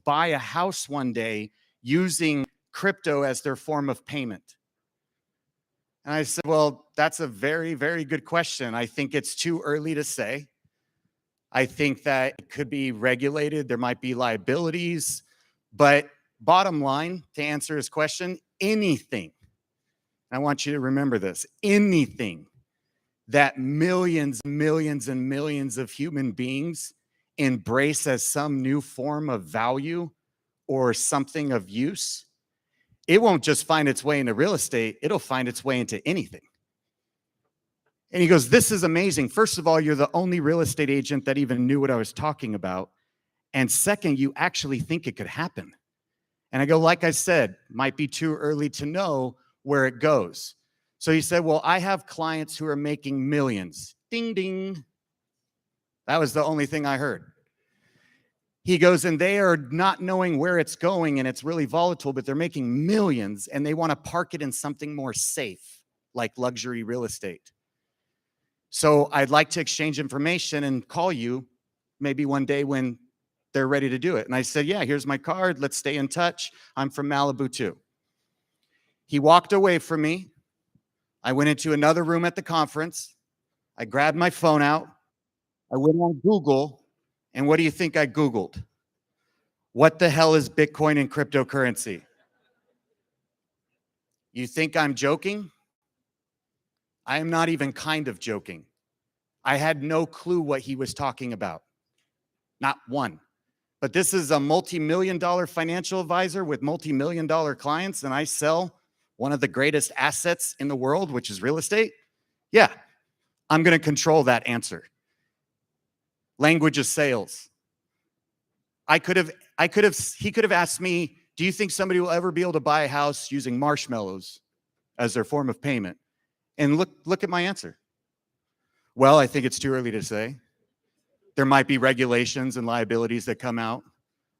buy a house one day using crypto as their form of payment? And I said, well, that's a very, very good question. I think it's too early to say. I think that it could be regulated. There might be liabilities. But bottom line, to answer his question, anything, I want you to remember this, anything that millions, millions, and millions of human beings embrace as some new form of value or something of use, it won't just find its way into real estate, it'll find its way into anything. And he goes, this is amazing. First of all, you're the only real estate agent that even knew what I was talking about. And second, you actually think it could happen. And I go, like I said, might be too early to know where it goes. So he said, well, I have clients who are making millions. Ding, ding. That was the only thing I heard. He goes, and they are not knowing where it's going, and it's really volatile, but they're making millions, and they want to park it in something more safe, like luxury real estate. So I'd like to exchange information and call you maybe one day when they're ready to do it. And I said, yeah, here's my card. Let's stay in touch. I'm from Malibu too. He walked away from me. I went into another room at the conference. I grabbed my phone out. I went on Google. And what do you think I Googled? What the hell is Bitcoin and cryptocurrency? You think I'm joking? I am not even kind of joking. I had no clue what he was talking about. Not one. But this is a multi-million-dollar financial advisor with multi-million-dollar clients, and I sell one of the greatest assets in the world, which is real estate. Yeah, I'm going to control that answer. Language of sales. He could have asked me, do you think somebody will ever be able to buy a house using marshmallows as their form of payment? And look at my answer. Well, I think it's too early to say. There might be regulations and liabilities that come out,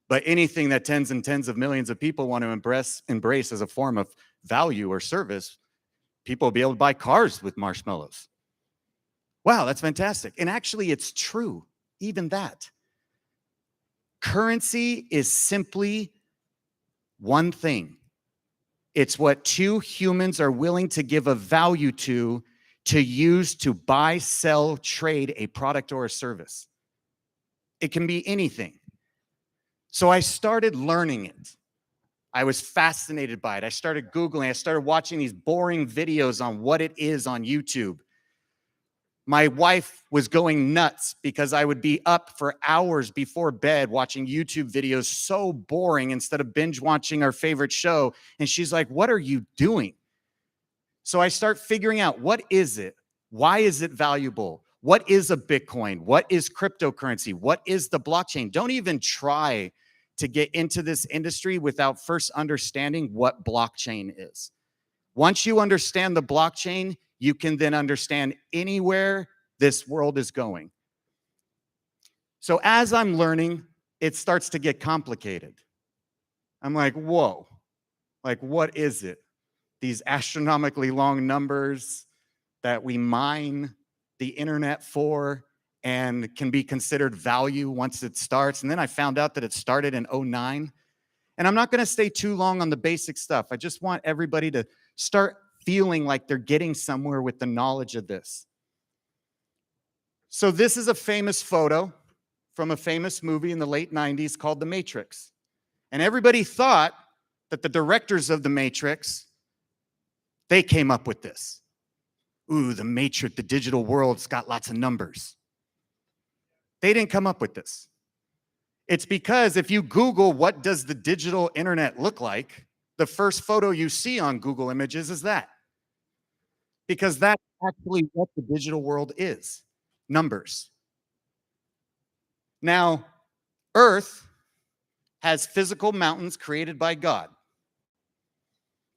but anything that tens and tens of millions of people want to embrace as a form of value or service, people will be able to buy cars with marshmallows. Wow, that's fantastic. And actually, it's true, even that. Currency is simply one thing. It's what two humans are willing to give a value to use to buy, sell, trade a product or a service. It can be anything. So I started learning it. I was fascinated by it. I started Googling. I started watching these boring videos on what it is on YouTube. My wife was going nuts because I would be up for hours before bed watching YouTube videos so boring instead of binge watching our favorite show. And she's like, what are you doing? So I start figuring out, what is it? Why is it valuable? What is a Bitcoin? What is cryptocurrency? What is the blockchain? Don't even try to get into this industry without first understanding what blockchain is. Once you understand the blockchain, you can then understand anywhere this world is going. So as I'm learning, it starts to get complicated. I'm like, whoa, like what is it? These astronomically long numbers that we mine the internet for and can be considered value once it starts. And then I found out that it started in 2009. And I'm not going to stay too long on the basic stuff. I just want everybody to start feeling like they're getting somewhere with the knowledge of this. So this is a famous photo from a famous movie in the late 90s called The Matrix. And everybody thought that the directors of The Matrix, they came up with this. Ooh, the Matrix, the digital world's got lots of numbers. They didn't come up with this. It's because if you Google what does the digital internet look like, the first photo you see on Google Images is that. Because that's actually what the digital world is, numbers. Now, Earth has physical mountains created by God.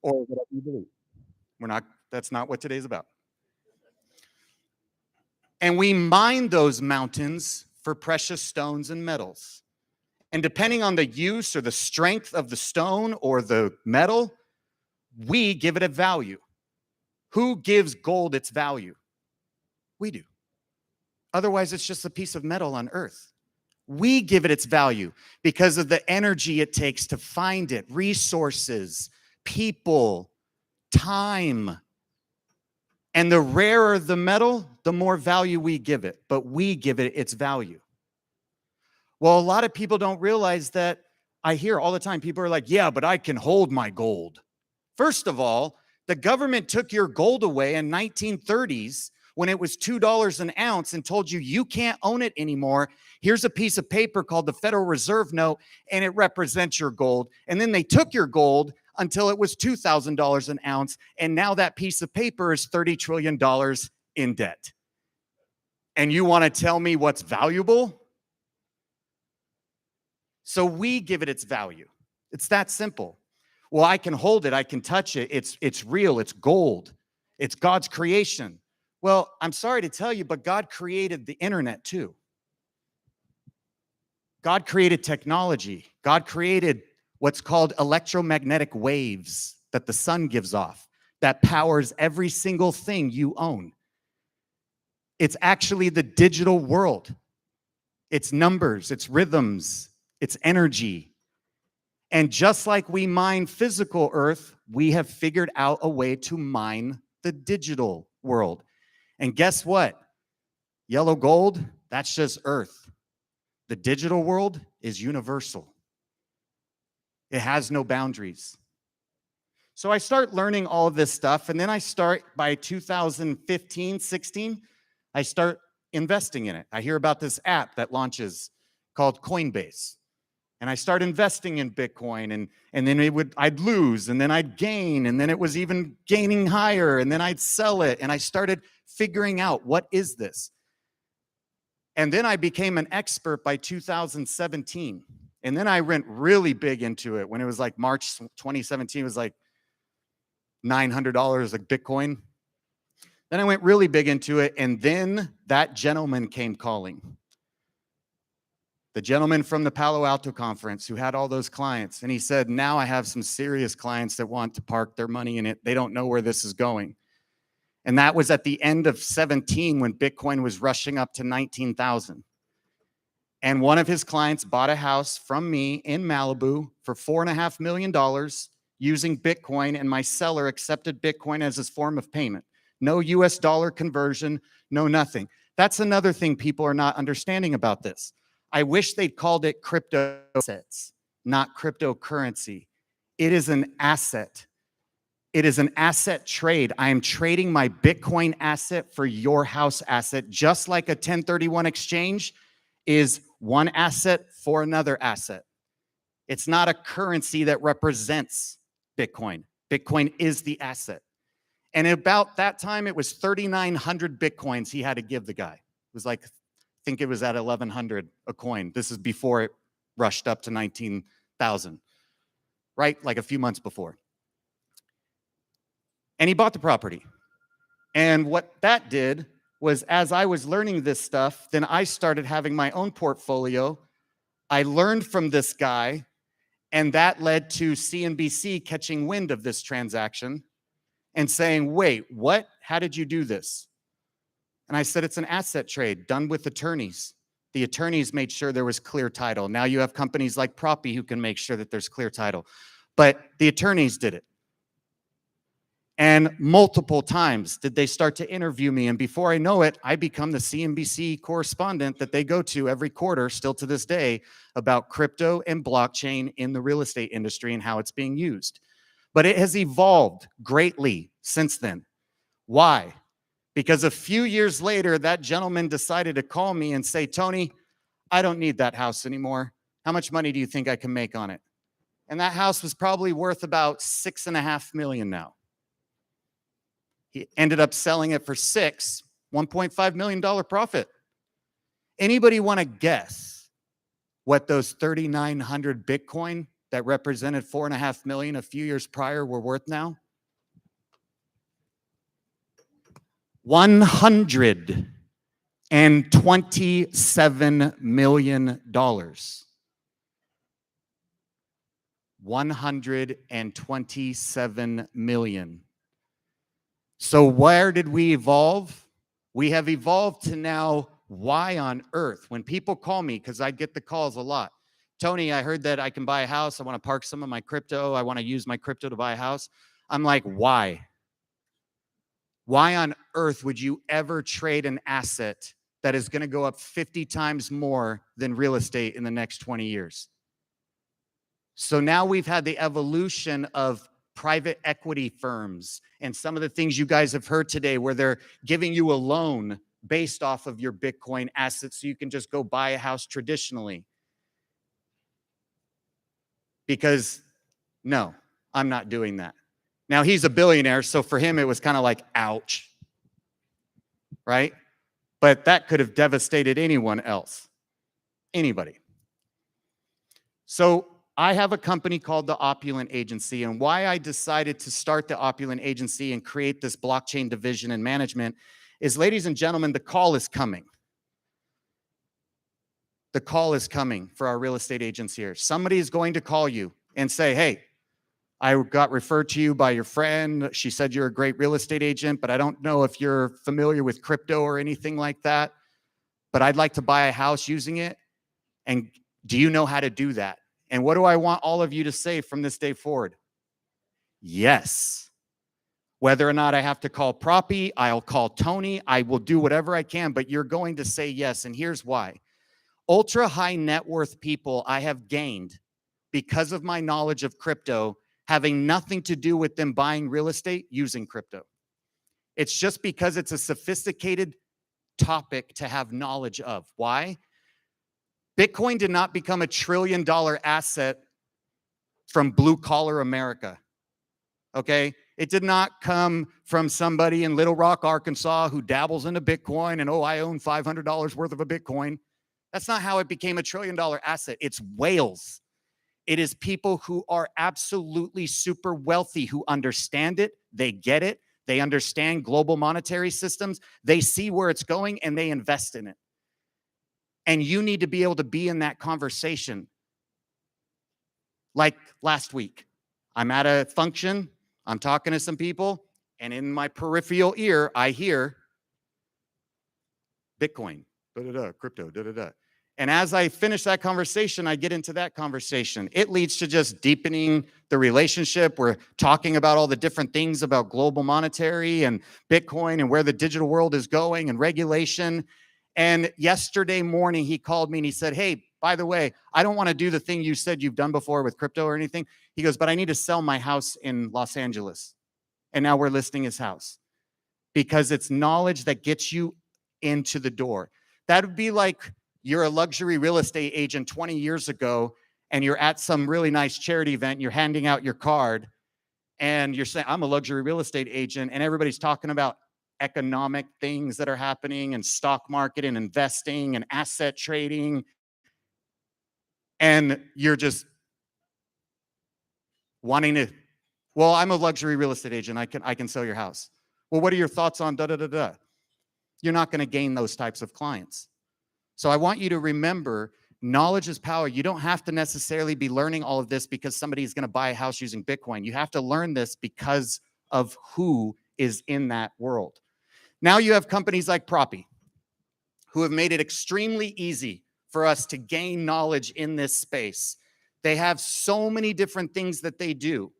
Or whatever you believe. That's not what today's about. And we mine those mountains for precious stones and metals. And depending on the use or the strength of the stone or the metal, we give it a value. Who gives gold its value? We do. Otherwise, it's just a piece of metal on Earth. We give it its value because of the energy it takes to find it, resources, people, time. And the rarer the metal, the more value we give it, but we give it its value. Well, a lot of people don't realize that. I hear all the time, people are like, yeah, but I can hold my gold. First of all, the government took your gold away in 1930s when it was $2 an ounce and told you you can't own it anymore. Here's a piece of paper called the Federal Reserve Note, and it represents your gold. And then they took your gold until it was $2,000 an ounce, and now that piece of paper is $30 trillion in debt. And you want to tell me what's valuable? So we give it its value. It's that simple. Well, I can hold it. I can touch it. It's real. It's gold. It's God's creation. Well, I'm sorry to tell you, but God created the internet too. God created technology. God created what's called electromagnetic waves that the sun gives off that powers every single thing you own. It's actually the digital world. It's numbers, it's rhythms, it's energy. And just like we mine physical earth, we have figured out a way to mine the digital world. And guess what? Yellow gold, that's just earth. The digital world is universal. It has no boundaries. So I start learning all of this stuff, and then I start, by 2015, 16, I start investing in it. I hear about this app that launches called Coinbase. And I start investing in Bitcoin, and then I'd lose, and then I'd gain, and then it was even gaining higher, and then I'd sell it. And I started figuring out, what is this? And then I became an expert by 2017. And then I went really big into it when it was like March 2017, it was like $900 like Bitcoin. Then I went really big into it, and then that gentleman came calling. The gentleman from the Palo Alto conference who had all those clients. And he said, now I have some serious clients that want to park their money in it. They don't know where this is going. And that was at the end of 17 when Bitcoin was rushing up to 19,000. And one of his clients bought a house from me in Malibu for $4.5 million using Bitcoin, and my seller accepted Bitcoin as his form of payment. No US dollar conversion, no nothing. That's another thing people are not understanding about this. I wish they'd called it crypto assets, not cryptocurrency. It is an asset. It is an asset trade. I am trading my Bitcoin asset for your house asset, just like a 1031 exchange is one asset for another asset. It's not a currency that represents Bitcoin. Bitcoin is the asset. And about that time, it was 3,900 Bitcoins he had to give the guy. It was like, I think it was at 1,100 a coin. This is before it rushed up to 19,000, right? Like a few months before. And he bought the property. And what that did was, as I was learning this stuff, then I started having my own portfolio. I learned from this guy, and that led to CNBC catching wind of this transaction and saying, wait, what? How did you do this? And I said, it's an asset trade done with attorneys. The attorneys made sure there was clear title. Now you have companies like Propy who can make sure that there's clear title. But the attorneys did it. And multiple times did they start to interview me. And before I know it, I become the CNBC correspondent that they go to every quarter, still to this day, about crypto and blockchain in the real estate industry and how it's being used. But it has evolved greatly since then. Why? Because a few years later, that gentleman decided to call me and say, Tony, I don't need that house anymore. How much money do you think I can make on it? And that house was probably worth about $6.5 million now. He ended up selling it for $1.5 million profit. Anybody want to guess what those 3,900 Bitcoin that represented $4.5 million a few years prior were worth now? $127 million. $127 million. So where did we evolve? We have evolved to now why on earth, when people call me, because I get the calls a lot, Tony, I heard that I can buy a house. I want to park some of my crypto. I want to use my crypto to buy a house. I'm like, why? Why on earth would you ever trade an asset that is going to go up 50 times more than real estate in the next 20 years? So now we've had the evolution of private equity firms and some of the things you guys have heard today where they're giving you a loan based off of your Bitcoin assets so you can just go buy a house traditionally. Because no, I'm not doing that. Now he's a billionaire, so for him it was kind of like, ouch, right? But that could have devastated anyone else, anybody. So I have a company called the Opulent Agency, and why I decided to start the Opulent Agency and create this blockchain division and management is, ladies and gentlemen, the call is coming. The call is coming for our real estate agents here. Somebody is going to call you and say, hey, I got referred to you by your friend. She said you're a great real estate agent, but I don't know if you're familiar with crypto or anything like that, but I'd like to buy a house using it. And do you know how to do that? And what do I want all of you to say from this day forward? Yes. Whether or not I have to call Propy, I'll call Tony, I will do whatever I can, but you're going to say yes. And here's why. Ultra high net worth people I have gained because of my knowledge of crypto, having nothing to do with them buying real estate using crypto. It's just because it's a sophisticated topic to have knowledge of. Why? Bitcoin did not become $1 trillion asset from blue collar America. Okay? It did not come from somebody in Little Rock, Arkansas who dabbles into Bitcoin and, oh, I own $500 worth of a Bitcoin. That's not how it became $1 trillion asset. It's whales. It is people who are absolutely super wealthy who understand it. They get it. They understand global monetary systems. They see where it's going and they invest in it. And you need to be able to be in that conversation. Like last week, I'm at a function, I'm talking to some people, and in my peripheral ear, I hear Bitcoin, da-da-da, crypto, da-da-da. And as I finish that conversation, I get into that conversation. It leads to just deepening the relationship. We're talking about all the different things about global monetary and Bitcoin and where the digital world is going and regulation. And yesterday morning, he called me and he said, hey, by the way, I don't want to do the thing you said you've done before with crypto or anything. He goes, but I need to sell my house in Los Angeles. And now we're listing his house because it's knowledge that gets you into the door. That would be like you're a luxury real estate agent 20 years ago and you're at some really nice charity event and you're handing out your card and you're saying, I'm a luxury real estate agent, and everybody's talking about economic things that are happening and stock market and investing and asset trading. And you're just wanting to, well, I'm a luxury real estate agent. I can sell your house. Well, what are your thoughts on da-da-da-da? You're not going to gain those types of clients. So I want you to remember, knowledge is power. You don't have to necessarily be learning all of this because somebody is going to buy a house using Bitcoin. You have to learn this because of who is in that world. Now you have companies like Propy who have made it extremely easy for us to gain knowledge in this space. They have so many different things that they do.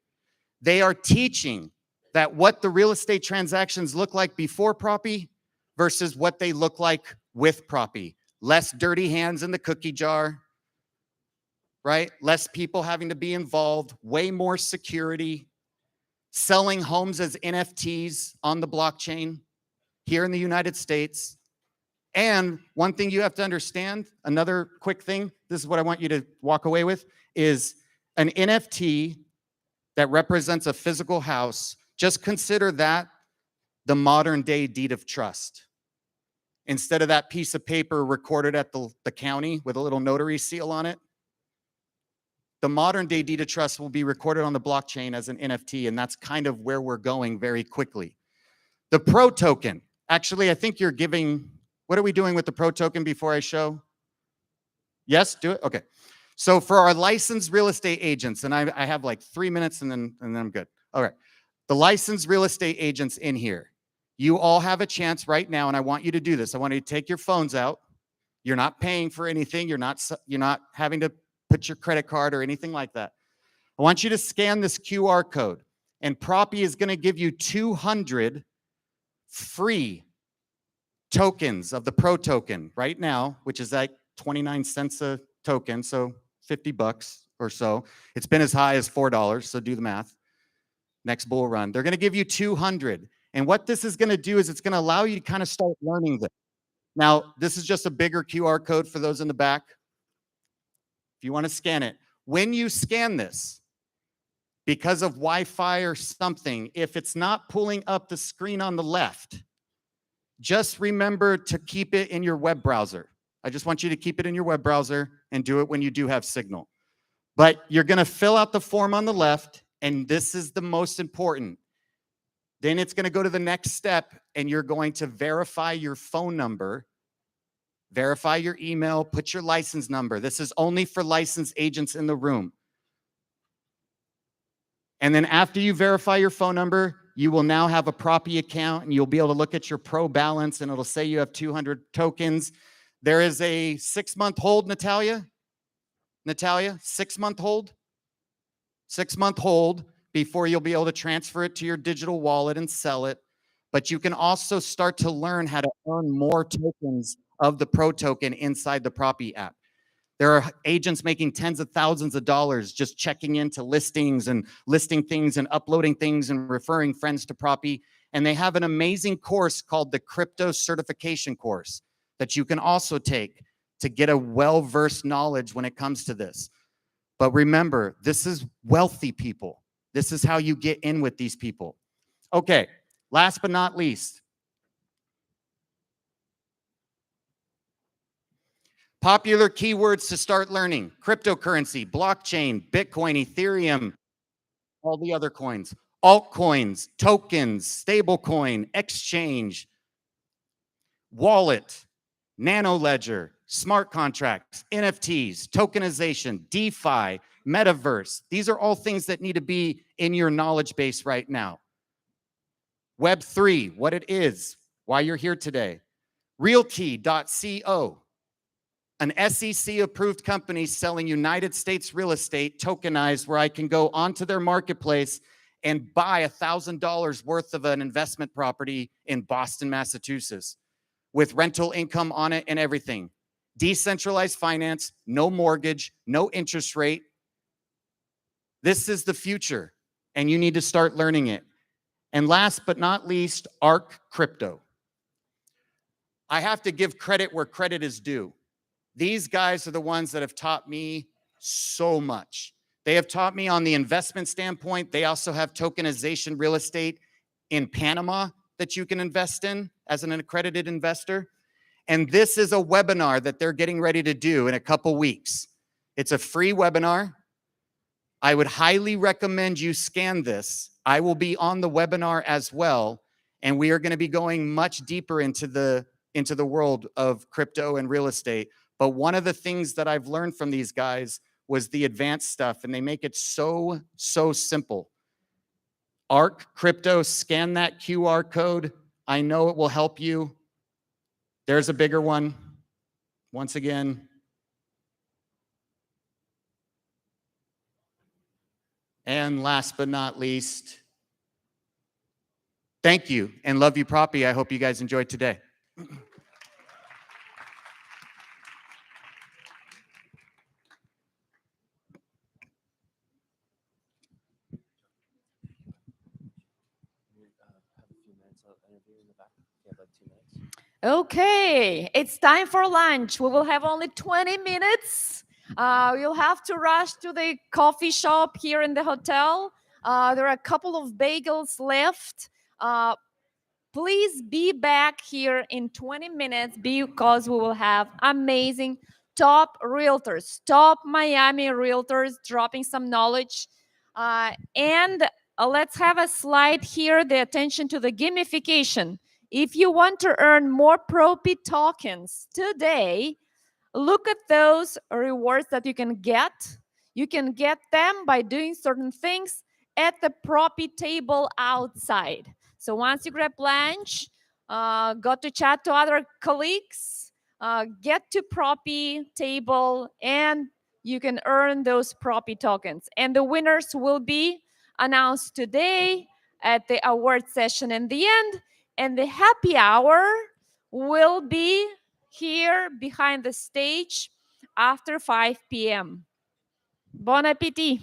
They are teaching that what the real estate transactions look like before Propy versus what they look like with Propy. Less dirty hands in the cookie jar, right? Less people having to be involved, way more security, selling homes as NFTs on the blockchain here in the United States. And one thing you have to understand, another quick thing, this is what I want you to walk away with, is an NFT that represents a physical house. Just consider that the modern day deed of trust. Instead of that piece of paper recorded at the county with a little notary seal on it, the modern day deed of trust will be recorded on the blockchain as an NFT, and that's kind of where we're going very quickly. The Pro token, actually, I think you're giving, what are we doing with the Pro token before I show? Yes, do it? Okay. So for our licensed real estate agents, and I have like 3 minutes and then I'm good. All right. The licensed real estate agents in here, You all have a chance right now, and I want you to do this. I want you to take your phones out. You're not paying for anything. You're not having to put your credit card or anything like that. I want you to scan this QR code, and Propy is going to give you 200 free tokens of the Pro token right now, which is like 29 cents a token, so 50 bucks or so. It's been as high as $4, so do the math. Next bull run. They're going to give you 200. And what this is going to do is it's going to allow you to kind of start learning this. Now, this is just a bigger QR code for those in the back. If you want to scan it. When you scan this, because of Wi-Fi or something, if it's not pulling up the screen on the left, just remember to keep it in your web browser. I just want you to keep it in your web browser and do it when you do have signal. But you're going to fill out the form on the left, and this is the most important. Then it's going to go to the next step, and you're going to verify your phone number, verify your email, put your license number. This is only for licensed agents in the room. And then after you verify your phone number, you will now have a Propy account, and you'll be able to look at your Pro balance, and it'll say you have 200 tokens. There is a 6-month hold, Natalia. Natalia, 6-month hold? 6-month hold before you'll be able to transfer it to your digital wallet and sell it. But you can also start to learn how to earn more tokens of the Pro token inside the Propy app. There are agents making tens of thousands of dollars just checking into listings and listing things and uploading things and referring friends to Propy. And they have an amazing course called the Crypto Certification Course that you can also take to get a well-versed knowledge when it comes to this. But remember, this is wealthy people. This is how you get in with these people. Okay, last but not least, popular keywords to start learning: cryptocurrency, blockchain, Bitcoin, Ethereum, all the other coins, altcoins, tokens, stablecoin, exchange, wallet, nano ledger, smart contracts, NFTs, tokenization, DeFi, metaverse. These are all things that need to be in your knowledge base right now. Web3, what it is, why you're here today. Realty.co, an SEC-approved company selling United States real estate tokenized, where I can go onto their marketplace and buy $1,000 worth of an investment property in Boston, Massachusetts, with rental income on it and everything. Decentralized finance, no mortgage, no interest rate. This is the future, and you need to start learning it. And last but not least, ARC Crypto. I have to give credit where credit is due. These guys are the ones that have taught me so much. They have taught me on the investment standpoint. They also have tokenization real estate in Panama that you can invest in as an accredited investor. And this is a webinar that they're getting ready to do in a couple weeks. It's a free webinar. I would highly recommend you scan this. I will be on the webinar as well, and we are going to be going much deeper into the world of crypto and real estate. But one of the things that I've learned from these guys was the advanced stuff, and they make it so simple. ARC Crypto, scan that QR code. I know it will help you. There's a bigger one. Once again. And last but not least, thank you and love you, Propy. I hope you guys enjoyed today. Okay, it's time for lunch. We will have only 20 minutes. You'll have to rush to the coffee shop here in the hotel. There are a couple of bagels left. Please be back here in 20 minutes because we will have amazing top realtors, top Miami realtors dropping some knowledge. And let's have a slide here, the attention to the gamification. If you want to earn more Propy tokens today, look at those rewards that you can get. You can get them by doing certain things at the Propy table outside. So once you grab lunch, go to chat to other colleagues, get to Propy table, and you can earn those Propy tokens. And the winners will be announced today at the award session in the end. And the happy hour will be here behind the stage after 5 p.m. Bon appetit.